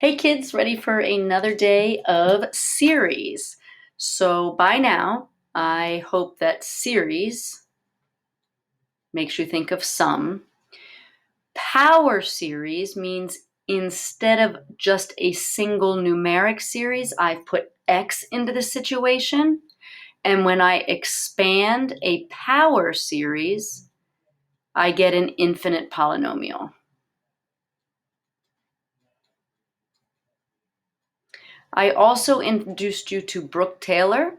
Hey kids, ready for another day of series. So by now, I hope that series makes you think of sum. Power series means instead of just a single numeric series, I've put x into the situation. And when I expand a power series, I get an infinite polynomial. I also introduced you to Brooke-Taylor.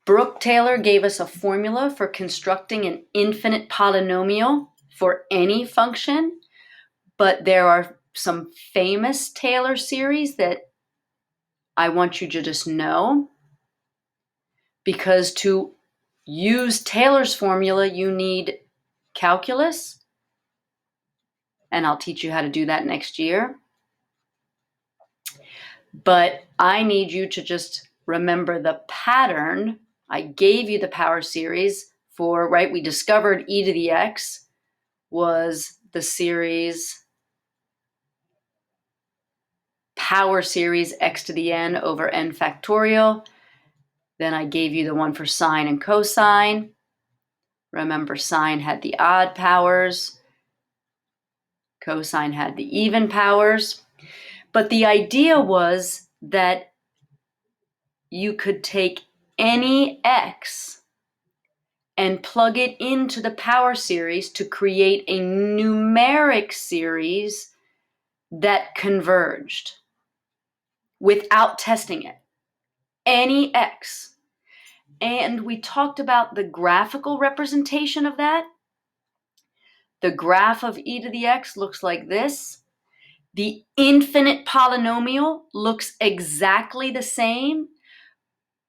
Brooke-Taylor gave us a formula for constructing an infinite polynomial for any function, but there are some famous Taylor series that I want you to just know, because to use Taylor's formula, you need calculus, and I'll teach you how to do that next year. But I need you to just remember the pattern. I gave you the power series for, right, we discovered e to the x was the series power series x to the n over n factorial. Then I gave you the one for sine and cosine. Remember, sine had the odd powers. Cosine had the even powers. But the idea was that you could take any x and plug it into the power series to create a numeric series that converged without testing it. Any x. And we talked about the graphical representation of that. The graph of e to the x looks like this. The infinite polynomial looks exactly the same,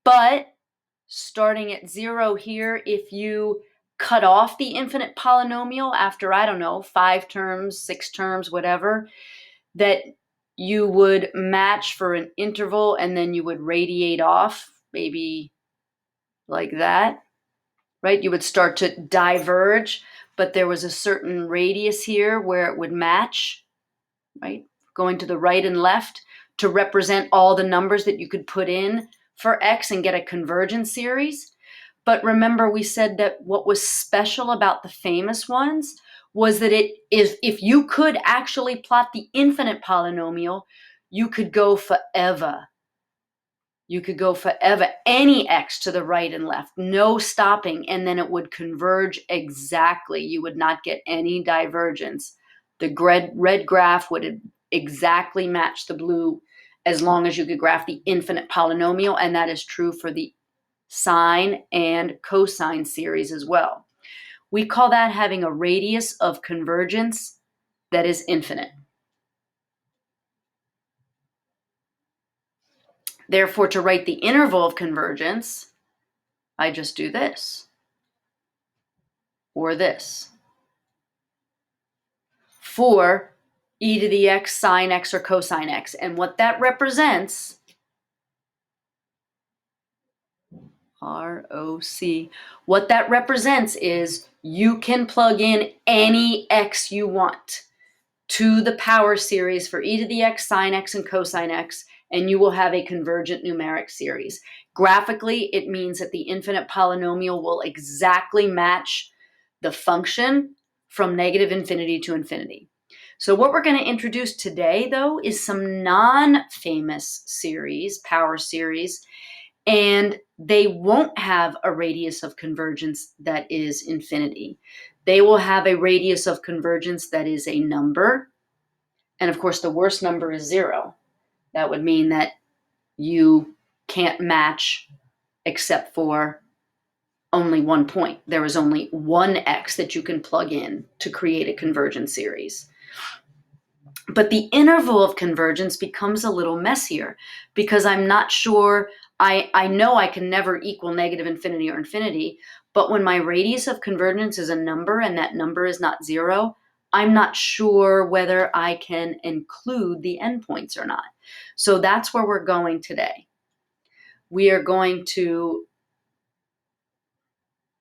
but starting at 0 here, if you cut off the infinite polynomial after, I don't know, 5 terms, 6 terms, whatever, that you would match for an interval and then you would radiate off, maybe like that, right? You would start to diverge, but there was a certain radius here where it would match, right? Going to the right and left to represent all the numbers that you could put in for x and get a convergence series. But remember, we said that what was special about the famous ones was that it is, if you could actually plot the infinite polynomial, you could go forever. You could go forever, any x to the right and left, no stopping, and then it would converge exactly. You would not get any divergence. The red graph would exactly match the blue as long as you could graph the infinite polynomial, and that is true for the sine and cosine series as well. We call that having a radius of convergence that is infinite. Therefore, to write the interval of convergence, I just do this or this for e to the x, sine x, or cosine x. And what that represents, ROC, what that represents is you can plug in any x you want to the power series for e to the x, sine x, and cosine x, and you will have a convergent numeric series. Graphically, it means that the infinite polynomial will exactly match the function from negative infinity to infinity. So what we're going to introduce today, though, is some non-famous series, power series, and they won't have a radius of convergence that is infinity. They will have a radius of convergence that is a number. And of course, the worst number is 0. That would mean that you can't match except for only one point. There is only one x that you can plug in to create a convergent series. But the interval of convergence becomes a little messier because I'm not sure, I know I can never equal negative infinity or infinity, but when my radius of convergence is a number and that number is not 0, I'm not sure whether I can include the endpoints or not. So that's where we're going today. We are going to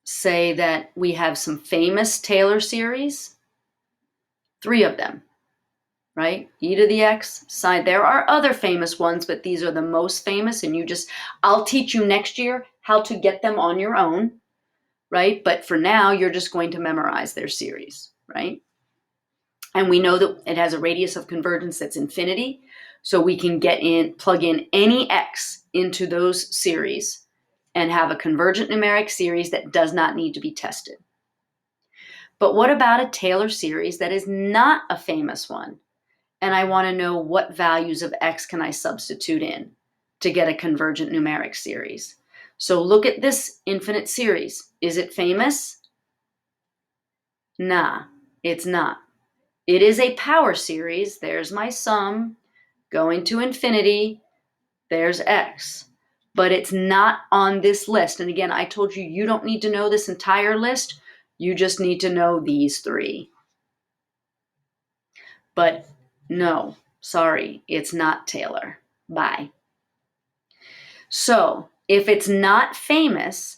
say that we have some famous Taylor series, 3 of them. right? E to the x sine. There are other famous ones, but these are the most famous, and I'll teach you next year how to get them on your own, right? But for now, you're just going to memorize their series, right? And we know that it has a radius of convergence that's infinity, so we can plug in any x into those series and have a convergent numeric series that does not need to be tested. But what about a Taylor series that is not a famous one? And I want to know what values of x can I substitute in to get a convergent numeric series. So look at this infinite series. Is it famous? Nah, it's not. It is a power series. There's my sum going to infinity. There's x. But it's not on this list. And again, I told you, you don't need to know this entire list. You just need to know these three. But no, sorry, it's not Taylor. Bye. So if it's not famous,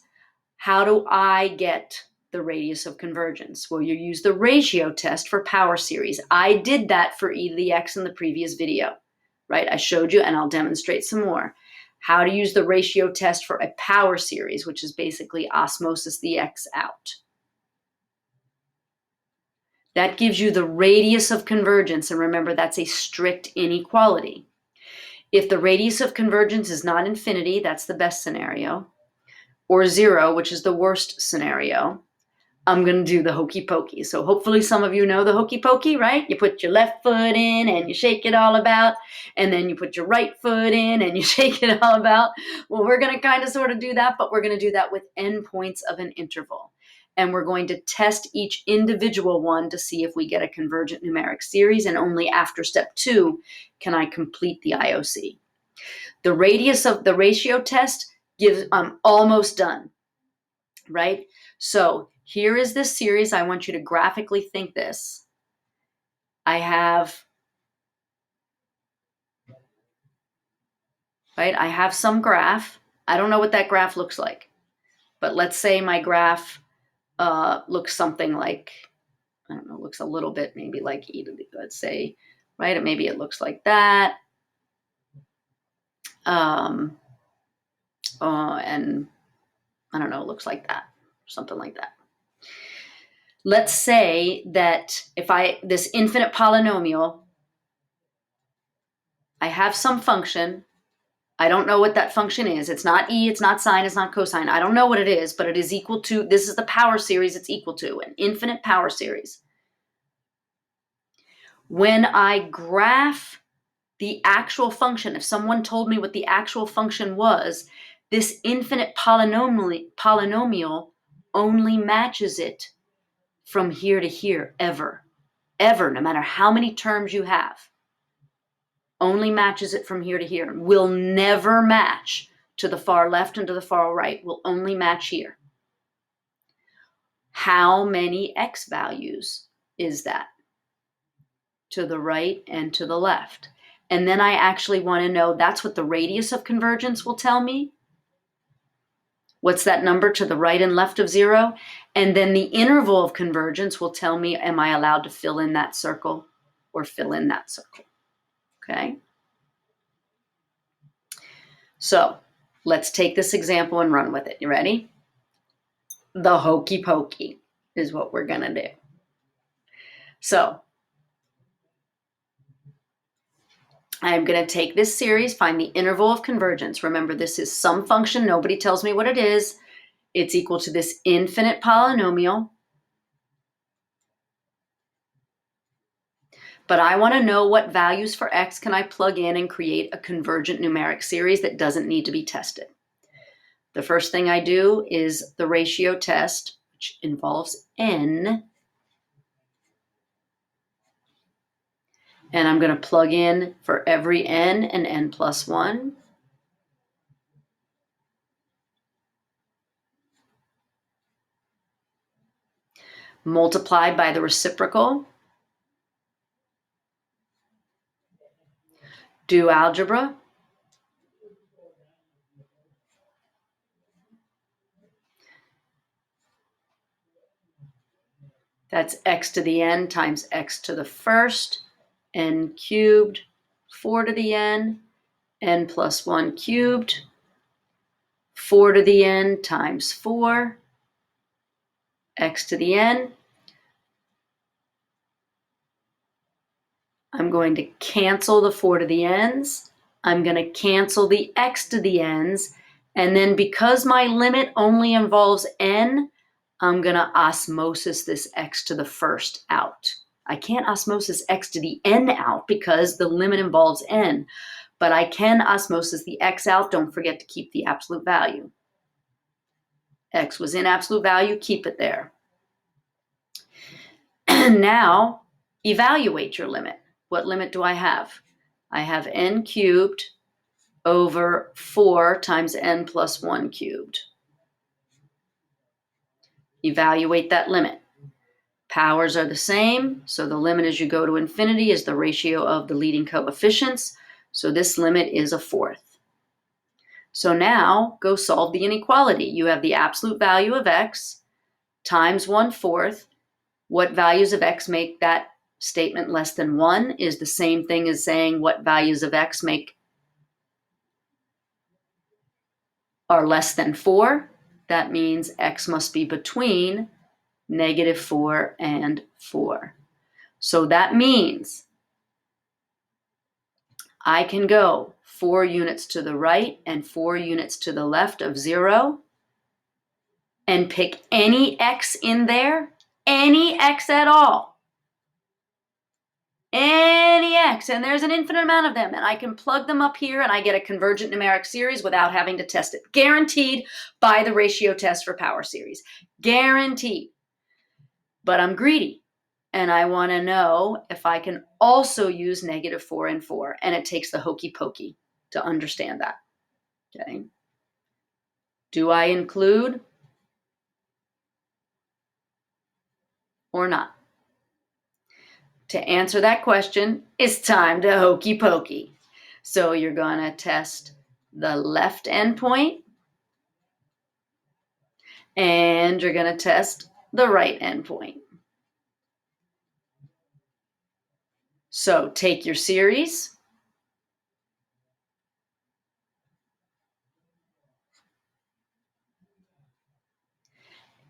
how do I get the radius of convergence? Well, you use the ratio test for power series. I did that for e to the x in the previous video, right? I showed you, and I'll demonstrate some more, how to use the ratio test for a power series, which is basically osmosis the x out. That gives you the radius of convergence, and remember, that's a strict inequality. If the radius of convergence is not infinity, that's the best scenario, or 0, which is the worst scenario, I'm going to do the hokey pokey. So hopefully some of you know the hokey pokey, right? You put your left foot in and you shake it all about, and then you put your right foot in and you shake it all about. Well, we're going to kind of sort of do that, but we're going to do that with endpoints of an interval. And we're going to test each individual one to see if we get a convergent numeric series, and only after step 2 can I complete the IOC. The radius of the ratio test gives, I'm almost done, right? So here is this series. I want you to graphically think this. I have some graph. I don't know what that graph looks like, but let's say my graph looks something like, I don't know, looks a little bit maybe like e to the, let's say, right? Maybe it looks like that. And I don't know, it looks like that, something like that. Let's say that if this infinite polynomial, I have some function. I don't know what that function is. It's not e, it's not sine, it's not cosine. I don't know what it is, but it is equal to, this is the power series it's equal to, an infinite power series. When I graph the actual function, if someone told me what the actual function was, this infinite polynomial only matches it from here to here, ever, no matter how many terms you have. Only matches it from here to here. Will never match to the far left and to the far right. Will only match here. How many x values is that? To the right and to the left. And then I actually want to know, that's what the radius of convergence will tell me. What's that number to the right and left of 0? And then the interval of convergence will tell me, am I allowed to fill in that circle or fill in that circle? Okay. So let's take this example and run with it. You ready? The hokey pokey is what we're going to do. So I'm going to take this series, find the interval of convergence. Remember, this is some function. Nobody tells me what it is. It's equal to this infinite polynomial. But I want to know what values for x can I plug in and create a convergent numeric series that doesn't need to be tested. The first thing I do is the ratio test, which involves n. And I'm going to plug in for every n and n plus 1. Multiplied by the reciprocal. Do algebra. That's x to the n times x to the first n cubed, 4 to the n, n plus 1 cubed, 4 to the n times 4, x to the n. I'm going to cancel the 4 to the n's. I'm going to cancel the x to the n's. And then because my limit only involves n, I'm going to osmosis this x to the first out. I can't osmosis x to the n out because the limit involves n, but I can osmosis the x out. Don't forget to keep the absolute value. X was in absolute value, keep it there. Now, evaluate your limit. What limit do I have? I have n cubed over 4 times n plus 1 cubed. Evaluate that limit. Powers are the same, so the limit as you go to infinity is the ratio of the leading coefficients. So this limit is a fourth. So now go solve the inequality. You have the absolute value of x times 1/4. What values of x make that statement less than 1 is the same thing as saying what values of x are less than 4. That means x must be between -4 and 4. So that means I can go 4 units to the right and 4 units to the left of 0 and pick any x in there, any x at all. Any x, and there's an infinite amount of them, and I can plug them up here and I get a convergent numeric series without having to test it. Guaranteed by the ratio test for power series. Guaranteed. But I'm greedy, and I want to know if I can also use -4 and 4, and it takes the hokey pokey to understand that. Okay. Do I include or not? To answer that question, it's time to hokey pokey. So you're going to test the left endpoint, and you're going to test the right endpoint. So take your series,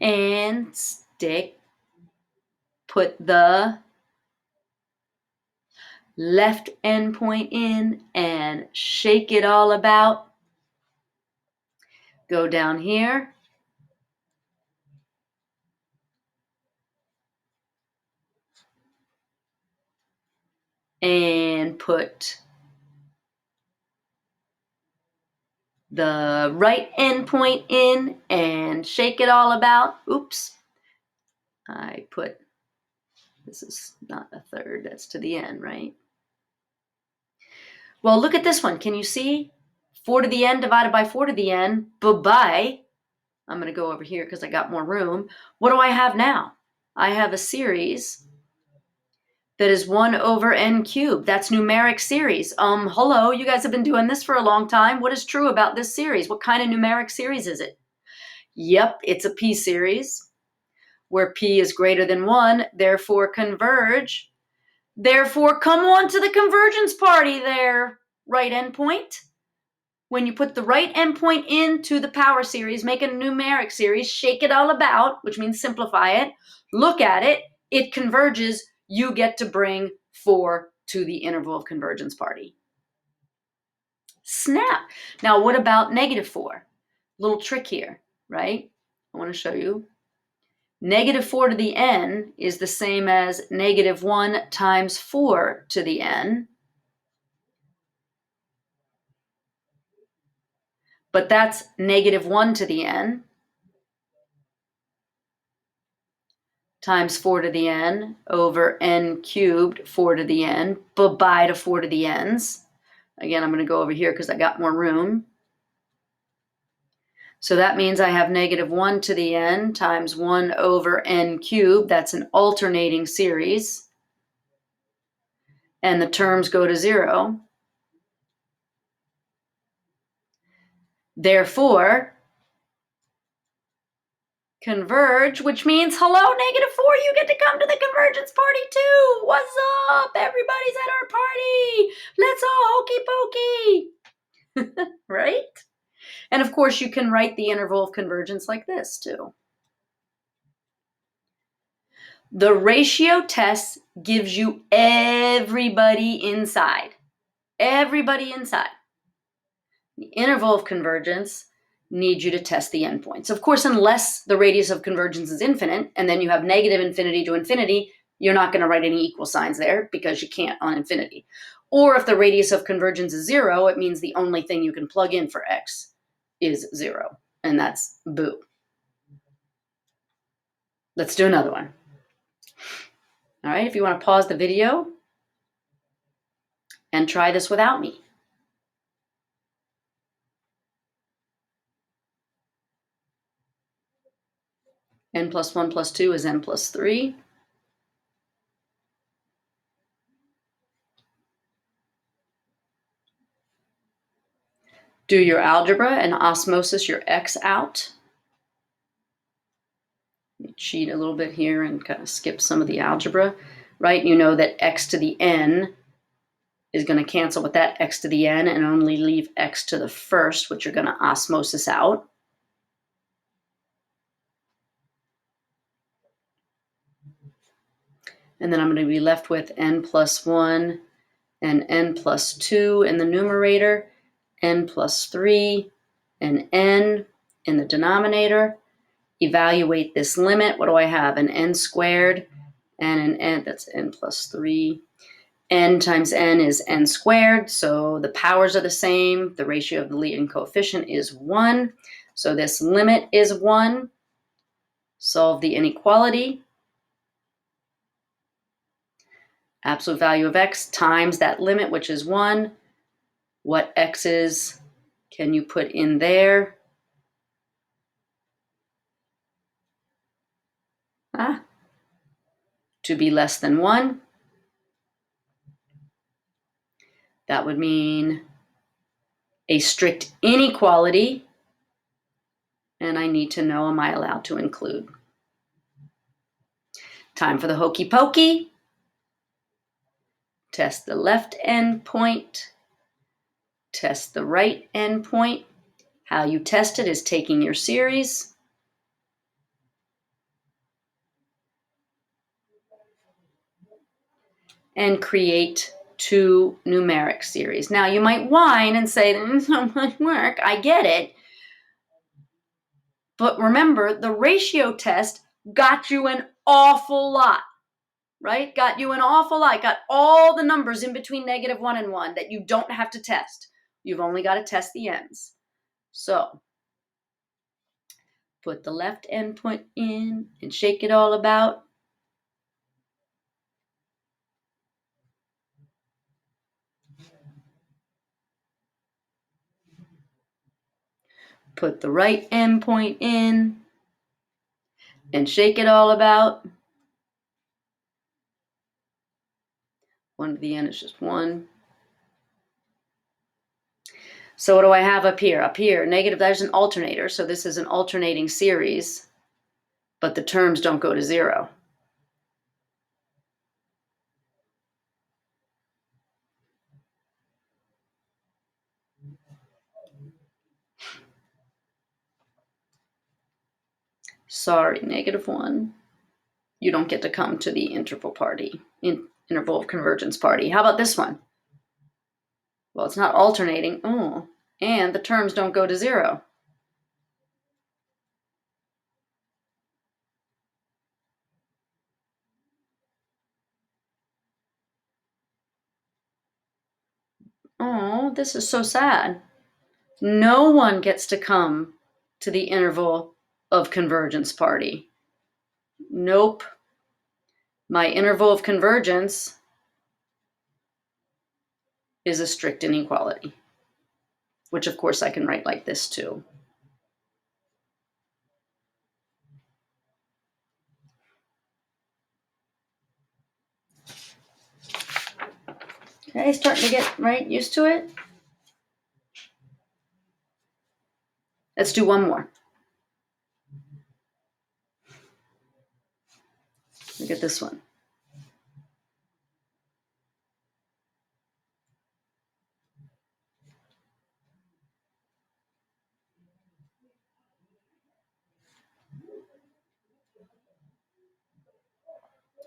and put the left endpoint in and shake it all about. Go down here. And put the right endpoint in and shake it all about. Oops. This is not a third, that's to the n, right? Well, look at this one. Can you see? 4 to the n divided by 4 to the n. Bye-bye. I'm going to go over here because I got more room. What do I have now? I have a series that is 1 over n cubed. That's numeric series. Hello, you guys have been doing this for a long time. What is true about this series? What kind of numeric series is it? Yep, it's a p series where p is greater than 1, therefore converge. Therefore, come on to the convergence party there, right endpoint. When you put the right endpoint into the power series, make a numeric series, shake it all about, which means simplify it, look at it, it converges, you get to bring 4 to the interval of convergence party. Snap. Now, what about -4? Little trick here, right? I want to show you. -4 to the n is the same as -1 times 4 to the n. But that's -1 to the n times 4 to the n over n cubed 4 to the n. Bye-bye to 4 to the n's. Again, I'm going to go over here because I got more room. So that means I have -1 to the n times 1 over n cubed. That's an alternating series. And the terms go to 0. Therefore, converge, which means, hello, -4, you get to come to the convergence party too. What's up? Everybody's at our party. Let's all hokey pokey. Right? And of course, you can write the interval of convergence like this too. The ratio test gives you everybody inside. Everybody inside. The interval of convergence needs you to test the endpoints. Of course, unless the radius of convergence is infinite, and then you have negative infinity to infinity, you're not going to write any equal signs there because you can't on infinity. Or if the radius of convergence is 0, it means the only thing you can plug in for x is 0, and that's boo. Let's do another one. All right, if you want to pause the video and try this without me. N plus 1 plus 2 is n plus 3. Do your algebra and osmosis your x out. Let me cheat a little bit here and kind of skip some of the algebra, right? You know that x to the n is going to cancel with that x to the n and only leave x to the first, which you're going to osmosis out. And then I'm going to be left with n plus 1 and n plus 2 in the numerator, n plus 3 and n in the denominator. Evaluate this limit. What do I have? An n squared and an n, that's n plus 3. N times n is n squared, so the powers are the same. The ratio of the leading coefficient is 1. So this limit is 1. Solve the inequality. Absolute value of x times that limit, which is 1. What x's can you put in there? To be less than 1. That would mean a strict inequality. And I need to know, am I allowed to include? Time for the hokey pokey. Test the left endpoint. Test the right endpoint. How you test it is taking your series and create 2 numeric series. Now you might whine and say, there's so much work. I get it. But remember, the ratio test got you an awful lot, right? Got you an awful lot. Got all the numbers in between -1 and 1 that you don't have to test. You've only got to test the ends. So put the left endpoint in and shake it all about. Put the right endpoint in and shake it all about. 1 to the n is just 1. So what do I have up here? Up here, negative, there's an alternator. So this is an alternating series, but the terms don't go to 0. Sorry, -1. You don't get to come to the interval party, interval of convergence party. How about this one? Well, it's not alternating. Oh, and the terms don't go to 0. Oh, this is so sad. No one gets to come to the interval of convergence party. Nope. My interval of convergence is a strict inequality, which of course I can write like this too. Okay, starting to get used to it. Let's do one more. Look at this one.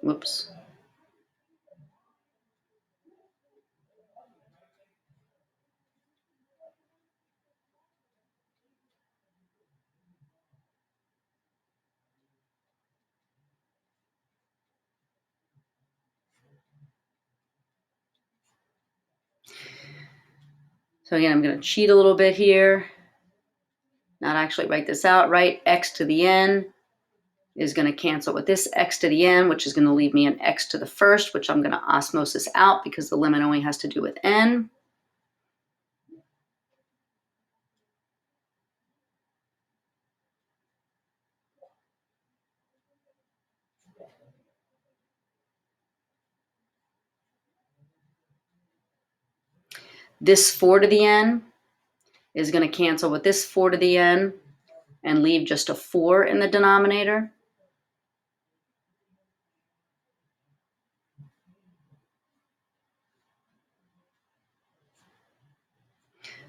Whoops. So again, I'm going to cheat a little bit here. Not actually write this out, right? X to the n is going to cancel with this x to the n, which is going to leave me an x to the first, which I'm going to osmosis out because the limit only has to do with n. This 4 to the n is going to cancel with this 4 to the n and leave just a 4 in the denominator.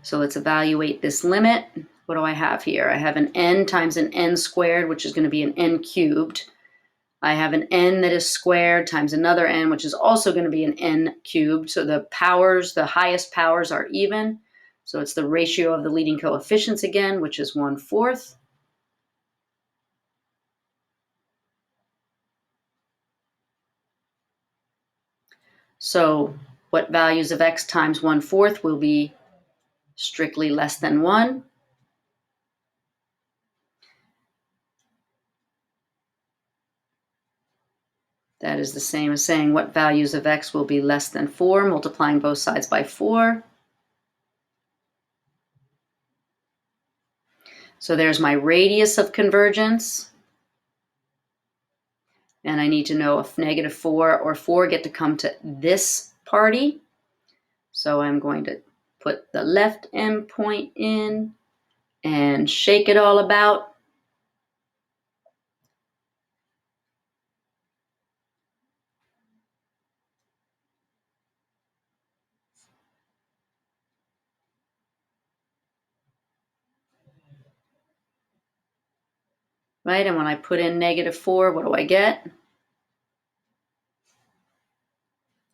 So let's evaluate this limit. What do I have here? I have an n times an n squared, which is going to be an n cubed. I have an n that is squared times another n, which is also going to be an n cubed. So the powers, the highest powers are even. So it's the ratio of the leading coefficients again, which is 1/4. So what values of x times 1/4 will be strictly less than 1? That is the same as saying what values of x will be less than 4, multiplying both sides by 4. So there's my radius of convergence. And I need to know if -4 or 4 get to come to this party. So I'm going to put the left endpoint in and shake it all about. Right, and when I put in -4, what do I get?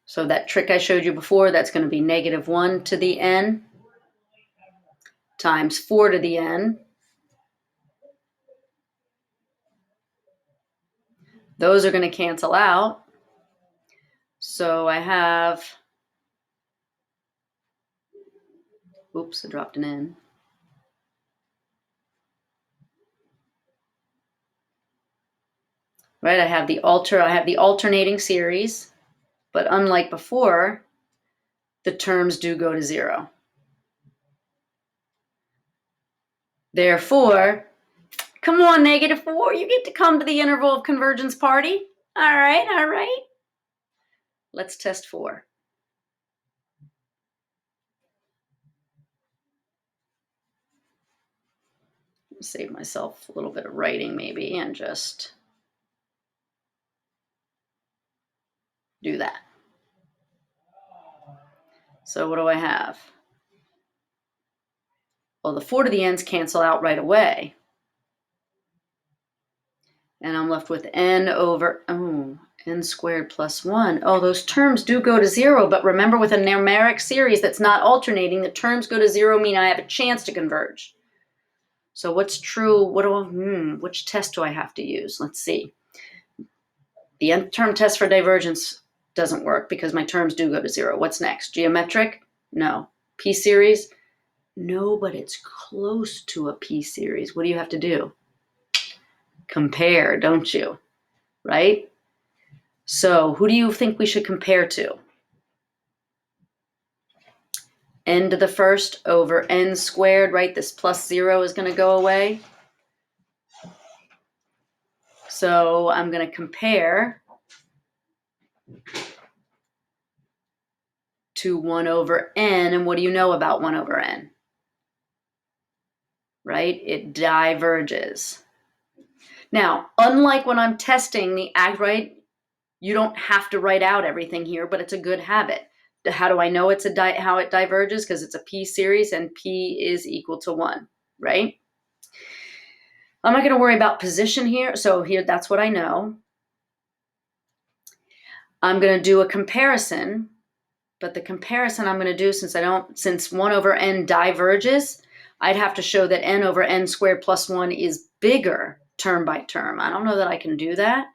So that trick I showed you before, that's going to be -1 to the n times 4 to the n. Those are going to cancel out. So I have, oops, I dropped an n. Right, I have the alternating series, but unlike before, the terms do go to 0. Therefore, come on, -4, you get to come to the interval of convergence party. All right, all right. Let's test 4. Save myself a little bit of writing maybe and just do that. So what do I have? Well, the 4 to the n's cancel out right away. And I'm left with n over, n squared plus 1. Oh, those terms do go to 0, but remember with a numeric series that's not alternating, the terms go to 0, meaning I have a chance to converge. So what's true? Which test do I have to use? Let's see. The nth term test for divergence doesn't work because my terms do go to 0. What's next? Geometric? No. P-series? No, but it's close to a P-series. What do you have to do? Compare, don't you? Right? So who do you think we should compare to? N to the first over n squared, right? This plus 0 is going to go away. So I'm going to compare to 1 over n. And what do you know about 1 over n? Right? It diverges. Now, unlike when I'm testing the right, You don't have to write out everything here, but it's a good habit. How do I know it's how it diverges? Because it's a P series and P is equal to 1, right? I'm not going to worry about position here. So here, that's what I know. I'm going to do a comparison, but the comparison I'm going to do, since 1 over n diverges, I'd have to show that n over n squared plus 1 is bigger term by term. I don't know that I can do that.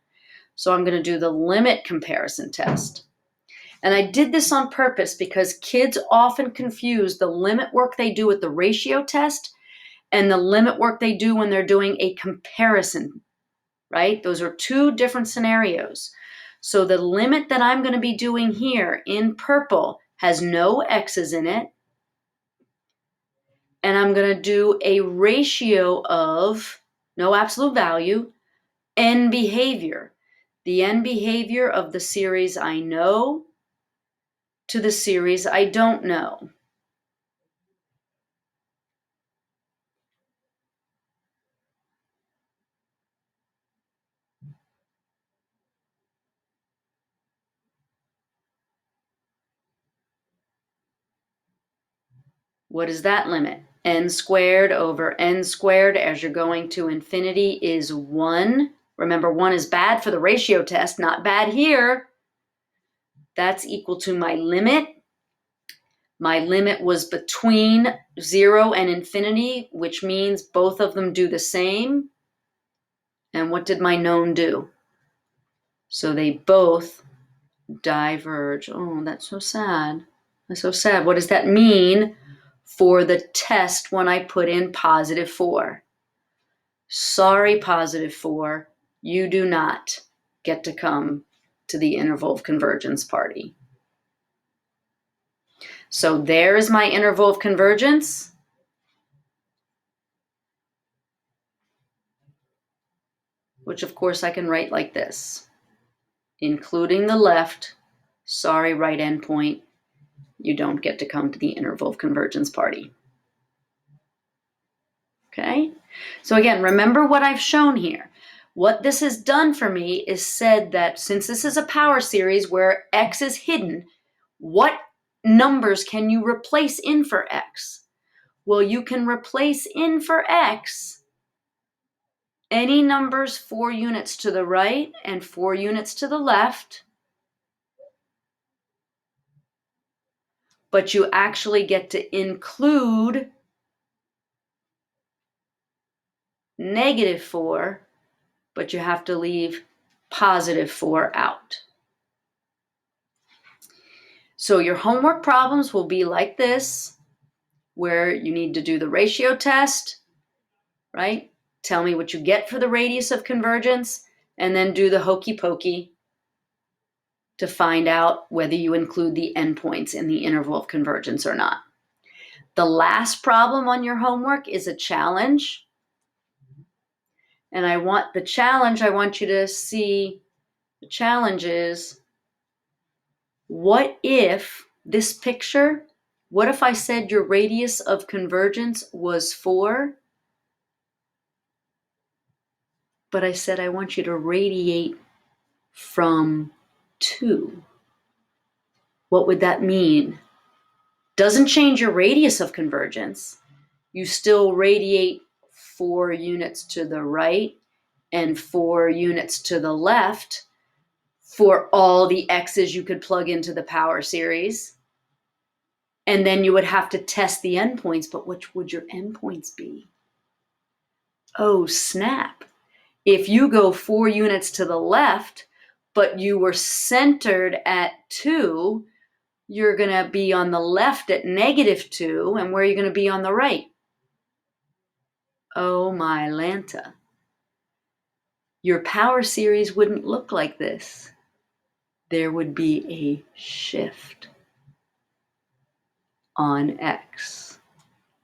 So I'm going to do the limit comparison test. And I did this on purpose because kids often confuse the limit work they do with the ratio test and the limit work they do when they're doing a comparison, right? Those are two different scenarios. So the limit that I'm going to be doing here in purple has no x's in it. And I'm going to do a ratio of, no absolute value, n behavior. The n behavior of the series I know to the series I don't know. What is that limit? N squared over n squared as you're going to infinity is 1. Remember, 1 is bad for the ratio test, not bad here. That's equal to my limit. My limit was between 0 and infinity, which means both of them do the same. And what did my known do? So they both diverge. Oh, that's so sad. That's so sad. What does that mean for the test when I put in positive 4? Sorry, positive 4, you do not get to come to the interval of convergence party. So there's my interval of convergence. Which of course I can write like this, including the left, sorry, right endpoint, you don't get to come to the interval of convergence party. Okay, so again, remember what I've shown here. What this has done for me is said that since this is a power series where x is hidden, what numbers can you replace in for x? Well, you can replace in for x any numbers 4 units to the right and 4 units to the left, but you actually get to include negative 4, but you have to leave positive 4 out. So your homework problems will be like this, where you need to do the ratio test, right? Tell me what you get for the radius of convergence, and then do the hokey pokey to find out whether you include the endpoints in the interval of convergence or not. The last problem on your homework is a challenge. And I want you to see, the challenge is, what if this picture, what if I said your radius of convergence was 4, but I said I want you to radiate from 2? What would that mean? Doesn't change your radius of convergence. You still radiate 4 units to the right and 4 units to the left for all the x's you could plug into the power series. And then you would have to test the endpoints, but which would your endpoints be? Oh, snap. If you go 4 units to the left, but you were centered at 2, you're going to be on the left at negative 2, and where are you going to be on the right? Oh my Lanta. Your power series wouldn't look like this. There would be a shift on x.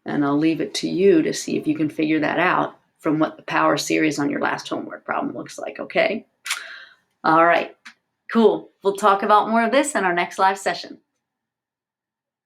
And I'll leave it to you to see if you can figure that out from what the power series on your last homework problem looks like, okay? All right, cool. We'll talk about more of this in our next live session.